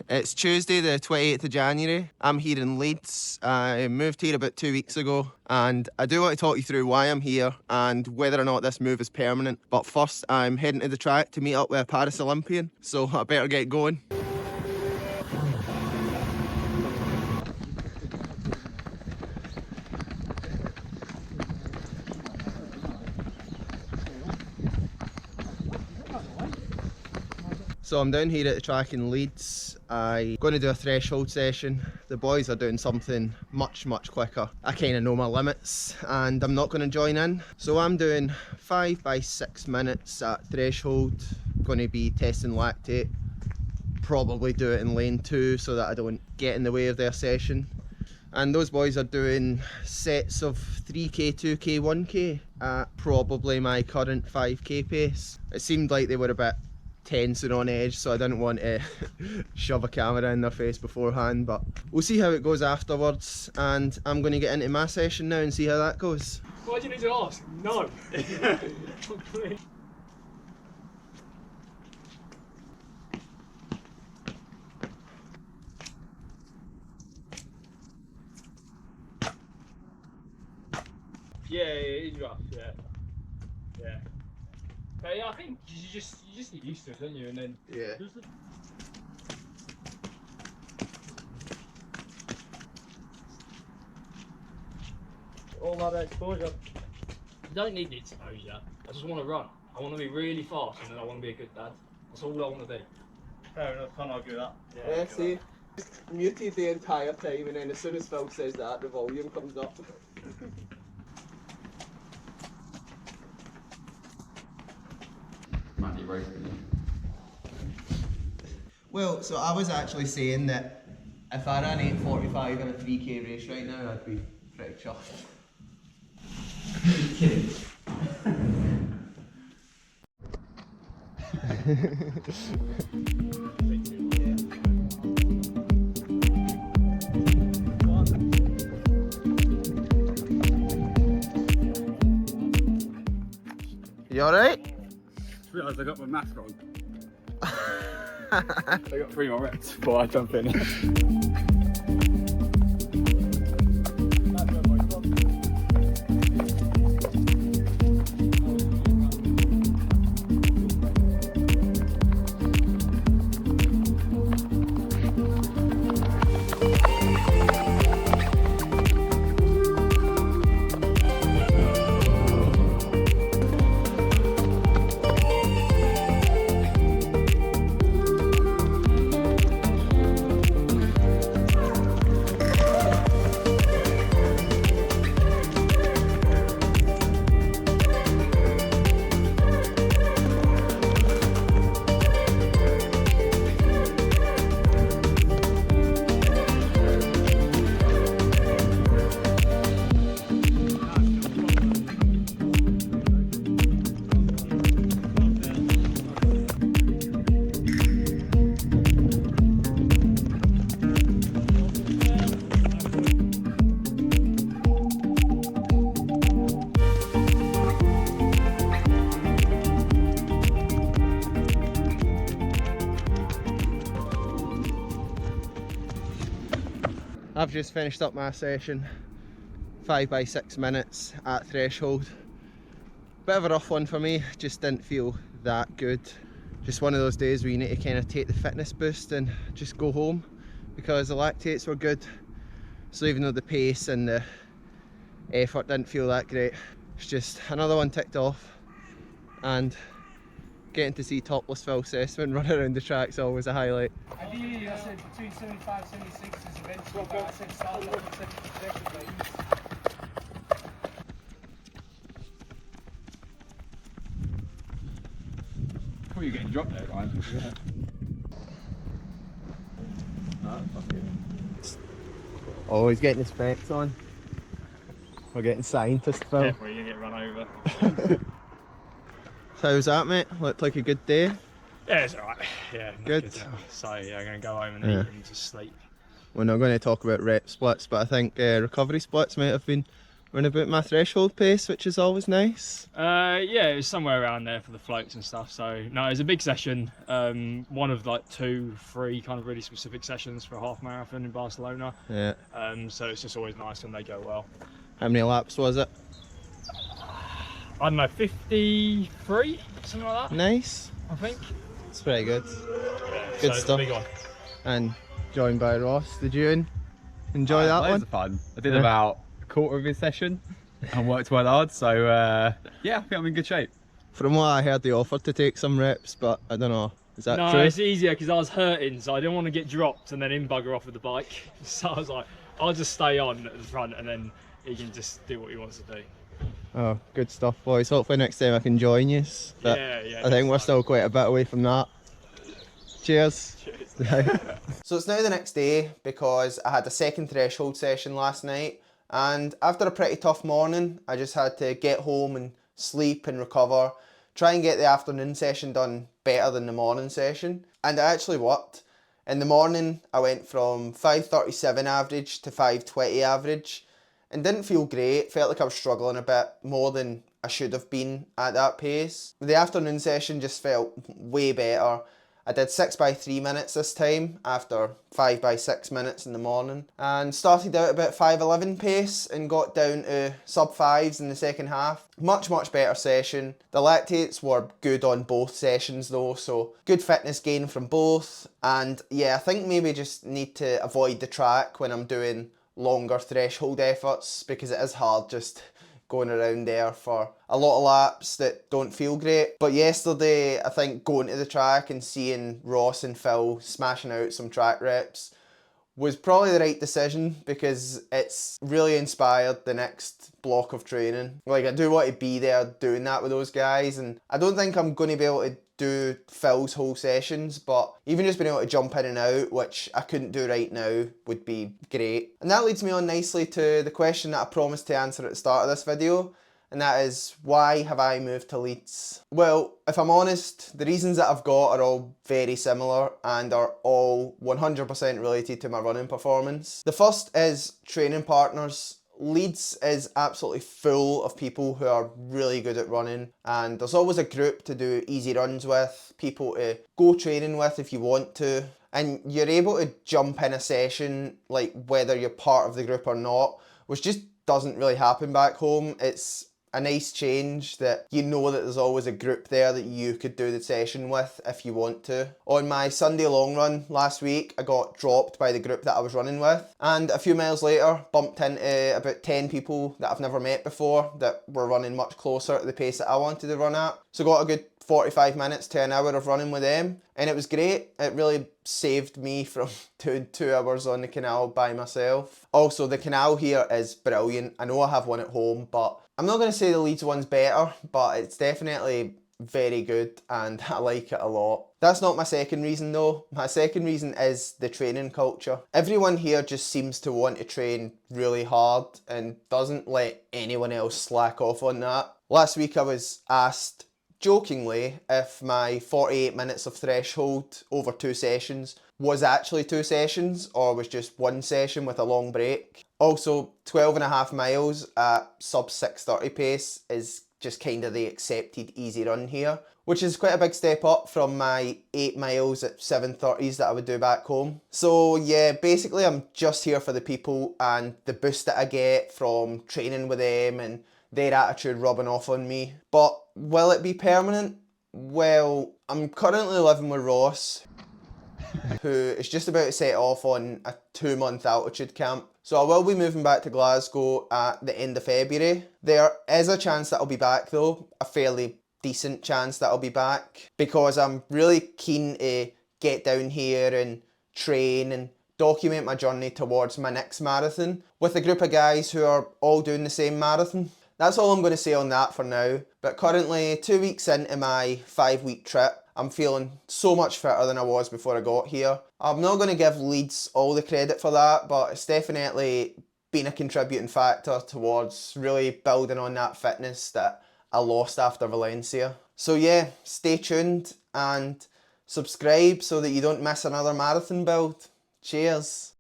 It's Tuesday the 28th of January. I'm here in Leeds. I moved here about 2 weeks ago and I do want to talk you through why I'm here and whether or not this move is permanent. But first I'm heading to the track to meet up with a Paris Olympian, so I better get going. So I'm down here at the track in Leeds. I'm going to do a threshold session. The boys are doing something much quicker. I kind of know my limits and I'm not going to join in. So I'm doing 5 by 6 minutes at threshold. Going to be testing lactate. Probably do it in lane 2 so that I don't get in the way of their session. And those boys are doing sets of 3k, 2k, 1k at probably my current 5k pace. It seemed like they were a bit tense and on edge, so I didn't want to shove a camera in their face beforehand, but we'll see how it goes afterwards. And I'm going to get into my session now and see how that goes. Why do you need to ask? No. Yeah, it's rough, yeah. But yeah, I think you just get used to it, don't you? And then Yeah. All that exposure. You don't need the exposure. I just want to run. I want to be really fast, and then I want to be a good dad. That's all I want to do. Fair enough. Can't argue with that. Yeah, see, just muted the entire time, and then as soon as Phil says that, the volume comes up. Well, so I was actually saying that if I ran 8:45 in a 3k race right now, I'd be pretty chuffed. Are you kidding? You alright? Just realised I got my mask wrong. I got 3 more reps before I jump in. I've just finished up my session, 5 by 6 minutes at threshold. Bit of a rough one for me, just didn't feel that good. Just one of those days where you need to kind of take the fitness boost and just go home, because the lactates were good. So even though the pace and the effort didn't feel that great, it's just another one ticked off. And getting to see topless Phil Sesemann run around the track's always a highlight. Ideally, I said between 75 and 76 is eventually, but I said start off with 76 please. Cool, you're getting dropped there, Ryan. Yeah. Oh, he's getting his specs on. We're getting scientist Phil. Careful, you're going to get run over. So how's that, mate? Looked like a good day. Yeah, it's alright. Yeah, good. So yeah, I'm going to go home and eat and just sleep. We're not going to talk about rep splits, but I think recovery splits might have been Run about my threshold pace, which is always nice. Yeah, it was somewhere around there for the floats and stuff. So no, it was a big session. One of like 2, 3 kind of really specific sessions for a half marathon in Barcelona. Yeah. So it's just always nice when they go well. How many laps was it? I don't know, 53, something like that. Nice. I think. It's pretty good. Yeah, Good so stuff. Big one. And joined by Ross. Did you enjoy that Loads one? of fun. I did about a quarter of his session and worked well hard. So yeah, I think I'm in good shape. From what I heard, they offered to take some reps, but I don't know. Is that No, true? it's easier because I was hurting, so I didn't want to get dropped and then him bugger off with the bike. So I was like, I'll just stay on at the front and then he can just do what he wants to do. Oh, good stuff, boys. Hopefully next time I can join you. But Yeah. I think we're still quite a bit away from that. Cheers. Cheers. So it's now the next day because I had a second threshold session last night, and after a pretty tough morning I just had to get home and sleep and recover, try and get the afternoon session done better than the morning session, and it actually worked. In the morning I went from 5:37 average to 5:20 average and didn't feel great, felt like I was struggling a bit more than I should have been at that pace. The afternoon session just felt way better. I did 6x3 minutes this time after 5x6 minutes in the morning, and started out about 5:11 pace and got down to sub 5s in the second half. Much better session. The lactates were good on both sessions though, so good fitness gain from both. And yeah, I think maybe just need to avoid the track when I'm doing longer threshold efforts, because it is hard just going around there for a lot of laps that don't feel great. But yesterday, I think going to the track and seeing Ross and Phil smashing out some track reps was probably the right decision, because it's really inspired the next block of training. Like, I do want to be there doing that with those guys, and I don't think I'm going to be able to do Phil's whole sessions, but even just being able to jump in and out, which I couldn't do right now, would be great. And that leads me on nicely to the question that I promised to answer at the start of this video, and that is, why have I moved to Leeds? Well, if I'm honest, the reasons that I've got are all very similar and are all 100% related to my running performance. The first is training partners. Leeds is absolutely full of people who are really good at running, and there's always a group to do easy runs with, people to go training with if you want to, and you're able to jump in a session like whether you're part of the group or not, which just doesn't really happen back home. It's a nice change that you know that there's always a group there that you could do the session with if you want to. On my Sunday long run last week, I got dropped by the group that I was running with, and a few miles later bumped into about 10 people that I've never met before that were running much closer to the pace that I wanted to run at. So got a good 45 minutes to an hour of running with them, and it was great. It really saved me from doing 2 hours on the canal by myself. Also, the canal here is brilliant. I know I have one at home, but I'm not going to say the Leeds one's better, but it's definitely very good and I like it a lot. That's not my second reason though. My second reason is the training culture. Everyone here just seems to want to train really hard and doesn't let anyone else slack off on that. Last week I was asked jokingly if my 48 minutes of threshold over 2 sessions was actually 2 sessions or was just 1 session with a long break. Also, 12.5 miles at sub 6:30 pace is just kind of the accepted easy run here, which is quite a big step up from my 8 miles at 7:30s that I would do back home. So yeah, basically I'm just here for the people and the boost that I get from training with them and their attitude rubbing off on me. But will it be permanent? Well, I'm currently living with Ross, who is just about to set off on a 2-month altitude camp. So I will be moving back to Glasgow at the end of February. There is a chance that I'll be back though, a fairly decent chance that I'll be back, because I'm really keen to get down here and train and document my journey towards my next marathon with a group of guys who are all doing the same marathon. That's all I'm going to say on that for now, but currently 2 weeks into my 5-week trip, I'm feeling so much fitter than I was before I got here. I'm not going to give Leeds all the credit for that, but it's definitely been a contributing factor towards really building on that fitness that I lost after Valencia. So yeah, stay tuned and subscribe so that you don't miss another marathon build. Cheers.